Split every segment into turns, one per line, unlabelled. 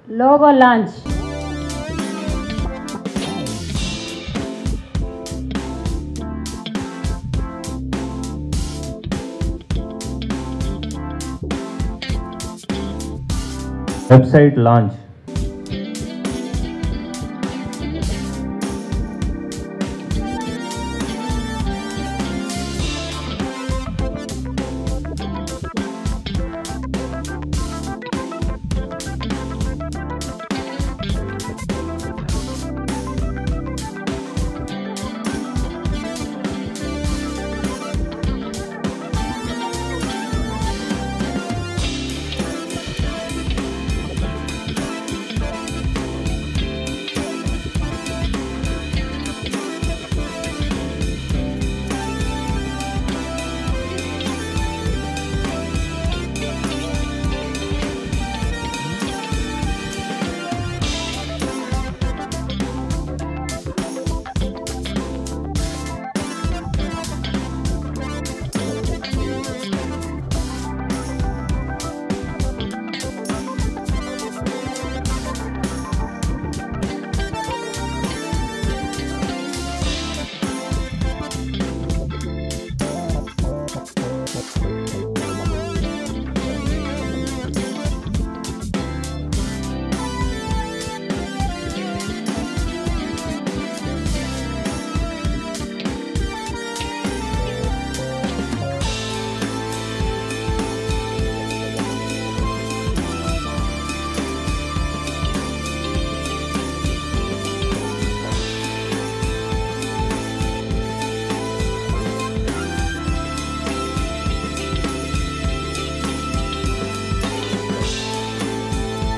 Logo launch.
Website launch.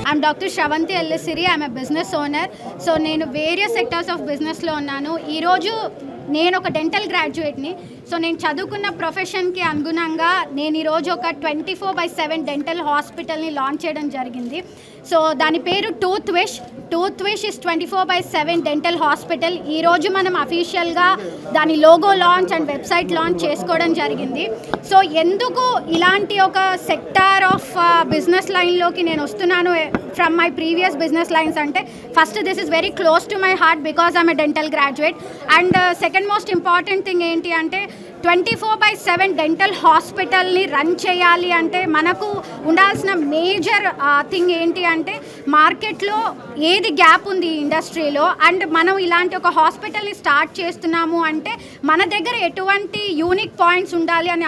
I'm Dr. Shravanti Ellisiri. I'm a business owner. So నేను various sectors of బిజినెస్లో ఉన్నాను. ఈరోజు నేను ఒక డెంటల్ గ్రాడ్యుయేట్ని. సో నేను చదువుకున్న ప్రొఫెషన్కి అనుగుణంగా నేను ఈరోజు ఒక 24/7 డెంటల్ హాస్పిటల్ని లాంచ్ చేయడం జరిగింది. సో దాని పేరు tooth wish. Tooth wish is 24/7 dental hospital. ఈరోజు మనం అఫీషియల్గా దాని logo launch and website launch చేసుకోవడం జరిగింది. సో ఎందుకు ఇలాంటి ఒక సెక్టార్ ఆఫ్ బిజినెస్ లైన్లోకి నేను వస్తున్నాను from my previous business lines అంటే, first this is very close to my heart because I'm a dental graduate. And second most important thing ఏంటి అంటే 24/7 డెంటల్ హాస్పిటల్ని రన్ చేయాలి అంటే మనకు ఉండాల్సిన మేజర్ థింగ్ ఏంటి అంటే మార్కెట్లో ఏది గ్యాప్ ఉంది ఈ ఇండస్ట్రీలో, అండ్ మనం ఇలాంటి ఒక హాస్పిటల్ని స్టార్ట్ చేస్తున్నాము అంటే మన దగ్గర ఎటువంటి యూనిక్ పాయింట్స్ ఉండాలి అనే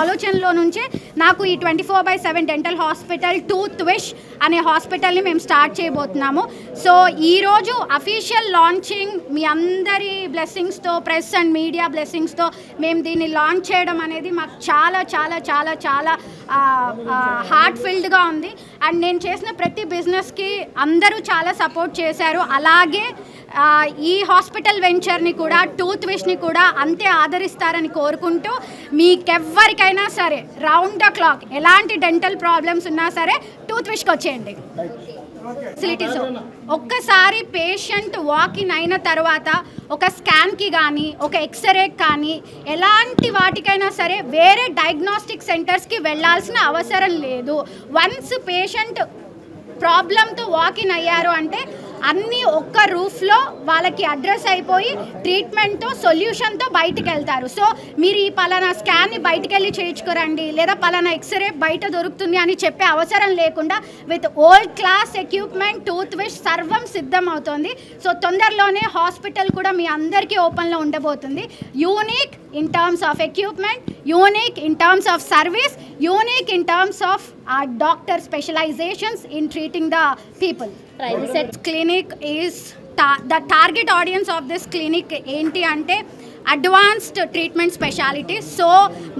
ఆలోచనలో నుంచే నాకు ఈ 24/7 డెంటల్ హాస్పిటల్ టూత్ విష్ అనే హాస్పిటల్ని మేము స్టార్ట్ చేయబోతున్నాము. సో ఈరోజు అఫీషియల్ లాంచింగ్ మీ అందరి బ్లెస్సింగ్స్తో, ప్రెస్ అండ్ మీడియా బ్లెస్సింగ్స్తో మేము దీన్ని లాంచ్ చేయడం అనేది మాకు చాలా చాలా చాలా చాలా హార్ట్ ఫిల్డ్గా ఉంది. అండ్ నేను చేసిన ప్రతి బిజినెస్కి అందరూ చాలా సపోర్ట్ చేశారు. అలాగే ఈ హాస్పిటల్ వెంచర్ని కూడా, టూత్ విష్ని కూడా అంతే ఆదరిస్తారని కోరుకుంటూ, మీకెవ్వరికైనా సరే రౌండ్ ద క్లాక్ ఎలాంటి డెంటల్ ప్రాబ్లమ్స్ ఉన్నా సరే టూత్ విష్కి వచ్చేయండి. ఫెసిలిటీస్ ఒక్కసారి పేషెంట్ వాకిన్ అయిన తర్వాత ఒక స్కాన్కి కానీ, ఒక ఎక్స్రేకి కానీ, ఎలాంటి వాటికైనా సరే వేరే డయాగ్నోస్టిక్ సెంటర్స్కి వెళ్ళాల్సిన అవసరం లేదు. వన్స్ పేషెంట్ ప్రాబ్లంతో వాకిన్ అయ్యారు అంటే అన్నీ ఒక్క రూఫ్లో వాళ్ళకి అడ్రస్ అయిపోయి ట్రీట్మెంట్తో, సొల్యూషన్తో బయటికి వెళ్తారు. సో మీరు ఈ పలానా స్కాన్ని బయటికి వెళ్ళి చేయించుకోరండి, లేదా పలానా ఎక్స్రే బయట దొరుకుతుంది అని చెప్పే అవసరం లేకుండా with old class equipment tooth wish సర్వం సిద్ధం అవుతుంది. సో తొందరలోనే హాస్పిటల్ కూడా మీ అందరికీ ఓపెన్లో ఉండబోతుంది. Unique in terms of equipment, unique in terms of service, unique in terms of our doctor specializations in treating the people. This clinic is the target audience of this clinic enti ante advanced treatment specialties. So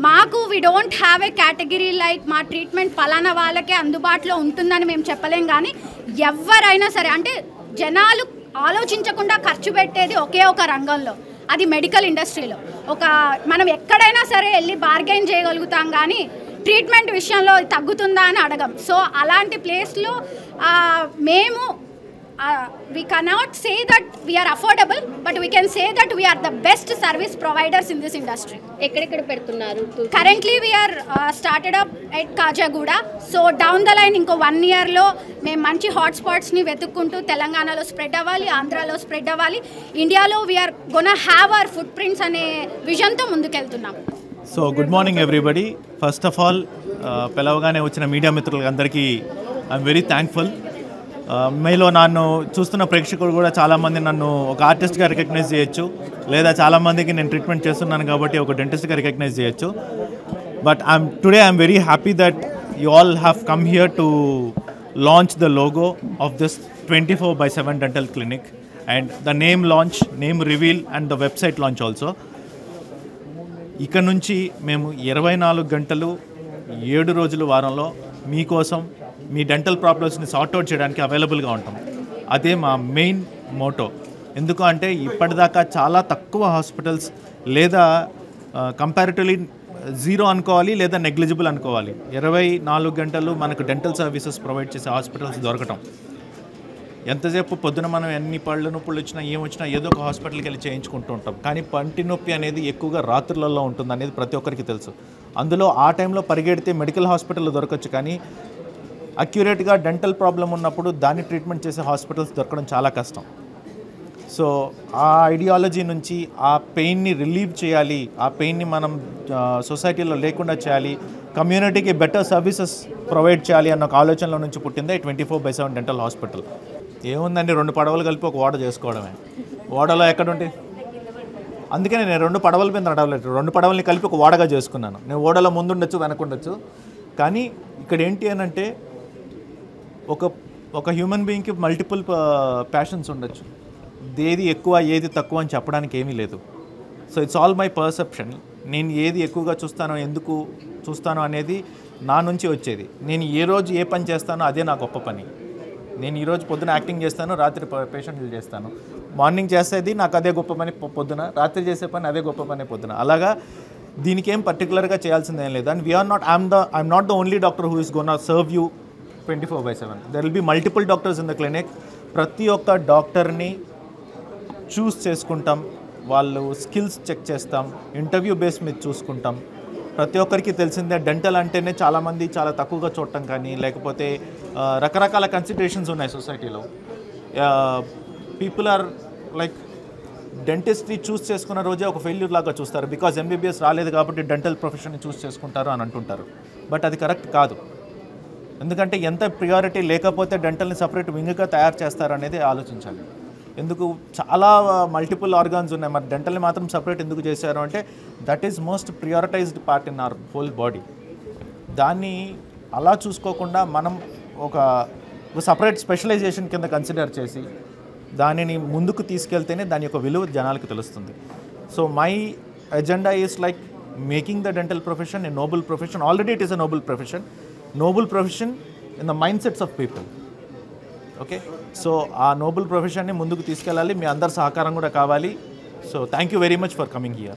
maaku we don't have a category like ma treatment palana vallake andubatulo untundani mem cheppalem gaani evvaraina sare ante janalu ఆలోచించకుండా ఖర్చు పెట్టేది ఒకే ఒక రంగంలో, అది medical ఇండస్ట్రీలో. ఒక మనం ఎక్కడైనా సరే వెళ్ళి బార్గెన్ చేయగలుగుతాం, కానీ ట్రీట్మెంట్ విషయంలో తగ్గుతుందా అని అడగం. సో అలాంటి ప్లేస్లో మేము we cannot say that we are affordable, but we can say that we are the best service providers in this industry.
ఎక్కడెక్కడ పెడుతున్నారు?
Currently we are started up at Kajaguda. So down the line ఇంకో 1 yearలో మేము మంచి హాట్స్పాట్స్ని వెతుక్కుంటూ తెలంగాణలో spread అవ్వాలి, ఆంధ్రాలో spread అవ్వాలి, ఇండియాలో we are gonna have our footprints అనే విజన్తో ముందుకెళ్తున్నాం.
So good morning everybody. First of all పిలవగానే వచ్చిన మీడియా మిత్రులందరికీ ఐఎమ్ వెరీ థ్యాంక్ఫుల్. మీలో నన్ను చూస్తున్న ప్రేక్షకులు కూడా చాలామంది నన్ను ఒక ఆర్టిస్ట్గా రికగ్నైజ్ చేయొచ్చు, లేదా చాలామందికి నేను ట్రీట్మెంట్ చేస్తున్నాను కాబట్టి ఒక డెంటిస్ట్గా రికగ్నైజ్ చేయొచ్చు. But today I'm very happy that you all have come here to launch the logo of this 24/7 dental clinic and the name launch, name reveal and the website launch also. ఇక్కడ నుంచి మేము 24 గంటలు 7 రోజులు వారంలో మీకోసం మీ dental ప్రాబ్లమ్స్ని sort out చేయడానికి అవైలబుల్గా ఉంటాం. అదే మా మెయిన్ మోటో. ఎందుకు అంటే ఇప్పటిదాకా చాలా తక్కువ హాస్పిటల్స్, లేదా కంపారిటివ్లీ జీరో అనుకోవాలి, లేదా నెగ్లిజిబుల్ అనుకోవాలి, 24 గంటలు మనకు డెంటల్ సర్వీసెస్ ప్రొవైడ్ చేసే హాస్పిటల్స్ దొరకటం. ఎంతసేపు పొద్దున మనం ఎన్ని పళ్ళు నొప్పులు వచ్చినా ఏమొచ్చినా ఏదో ఒక హాస్పిటల్కి వెళ్ళి చేయించుకుంటూ ఉంటాం. కానీ పంటి నొప్పి అనేది ఎక్కువగా రాత్రులలో ఉంటుంది అనేది ప్రతి ఒక్కరికి తెలుసు. అందులో ఆ టైంలో పరిగెడితే మెడికల్ హాస్పిటల్లో దొరకచ్చు, కానీ అక్యురేట్గా డెంటల్ ప్రాబ్లం ఉన్నప్పుడు దాన్ని ట్రీట్మెంట్ చేసే హాస్పిటల్స్ దొరకడం చాలా కష్టం. సో ఆ ఐడియాలజీ నుంచి ఆ పెయిన్ని రిలీవ్ చేయాలి, ఆ పెయిన్ని మనం సొసైటీలో లేకుండా చేయాలి, కమ్యూనిటీకి బెటర్ సర్వీసెస్ ప్రొవైడ్ చేయాలి అన్న ఒక ఆలోచనలో నుంచి పుట్టిందే 24/7 డెంటల్ హాస్పిటల్. ఏముందండి, 2 పడవలు కలిపి ఒక ఓడ చేసుకోవడమే. ఓడలో ఎక్కడుంటే అందుకనే నేను 2 పడవల మీద నడవలేదు, 2 పడవల్ని కలిపి ఒక ఓడగా చేసుకున్నాను. నేను ఓడలో ముందుండొచ్చు, వెనకుండొచ్చు. కానీ ఇక్కడ ఏంటి అని అంటే ఒక హ్యూమన్ బీయింగ్కి మల్టిపుల్ ప్యాషన్స్ ఉండొచ్చు. ఏది ఎక్కువ ఏది తక్కువ అని చెప్పడానికి ఏమీ లేదు. So it's all my perception. నేను ఏది ఎక్కువగా చూస్తానో, ఎందుకు చూస్తానో అనేది నా నుంచి వచ్చేది. నేను ఏ రోజు ఏ పని చేస్తానో అదే నా గొప్ప పని. నేను ఈరోజు పొద్దున యాక్టింగ్ చేస్తాను, రాత్రి పేషెంట్లు చేస్తాను. మార్నింగ్ చేసేది నాకు అదే గొప్ప పని పొద్దున, రాత్రి చేసే పని అదే గొప్ప పని పొద్దున. అలాగా దీనికి ఏం పర్టికులర్గా చేయాల్సిందేం లేదు. And I'm not the only doctor who is gonna serve you 24/7. There will be multiple doctors in the clinic. ప్రతి ఒక్క డాక్టర్ని చూస్ చేసుకుంటాం, వాళ్ళు స్కిల్స్ చెక్ చేస్తాం, ఇంటర్వ్యూ బేస్ మీద చూసుకుంటాం. ప్రతి ఒక్కరికి తెలిసిందే డెంటల్ అంటేనే చాలామంది చాలా తక్కువగా చూడటం, కానీ లేకపోతే రకరకాల కన్సిడరేషన్స్ ఉన్నాయి సొసైటీలో. పీపుల్ ఆర్ లైక్ డెంటిస్ట్ని చూస్ చేసుకున్న రోజే ఒక ఫెయిల్యూర్ లాగా చూస్తారు. బికాజ్ ఎంబీబీఎస్ రాలేదు కాబట్టి డెంటల్ ప్రొఫెషన్ని చూస్ చేసుకుంటారు అని అంటుంటారు. బట్ అది కరెక్ట్ కాదు. ఎందుకంటే ఎంత ప్రియారిటీ లేకపోతే డెంటల్ని సపరేట్ వింగ్గా తయారు చేస్తారు అనేది ఆలోచించాలి. ఎందుకు చాలా మల్టిపుల్ ఆర్గాన్స్ ఉన్నాయి, మరి డెంటల్ని మాత్రం సపరేట్ ఎందుకు చేశారు అంటే that is most prioritized part in our whole body. దాన్ని అలా చూసుకోకుండా మనం ఒక సపరేట్ స్పెషలైజేషన్ కింద కన్సిడర్ చేసి దానిని ముందుకు తీసుకెళ్తేనే దాని యొక్క విలువ జనాలకు తెలుస్తుంది. So my agenda is like making the dental profession A Nobel profession. Already it is a noble profession in the mind sets of people. Okay, so ఆ నోబుల్ ప్రొఫెషన్ని ముందుకు తీసుకెళ్ళాలి. మీ అందరి సహకారం కూడా కావాలి. So thank you very much for coming here.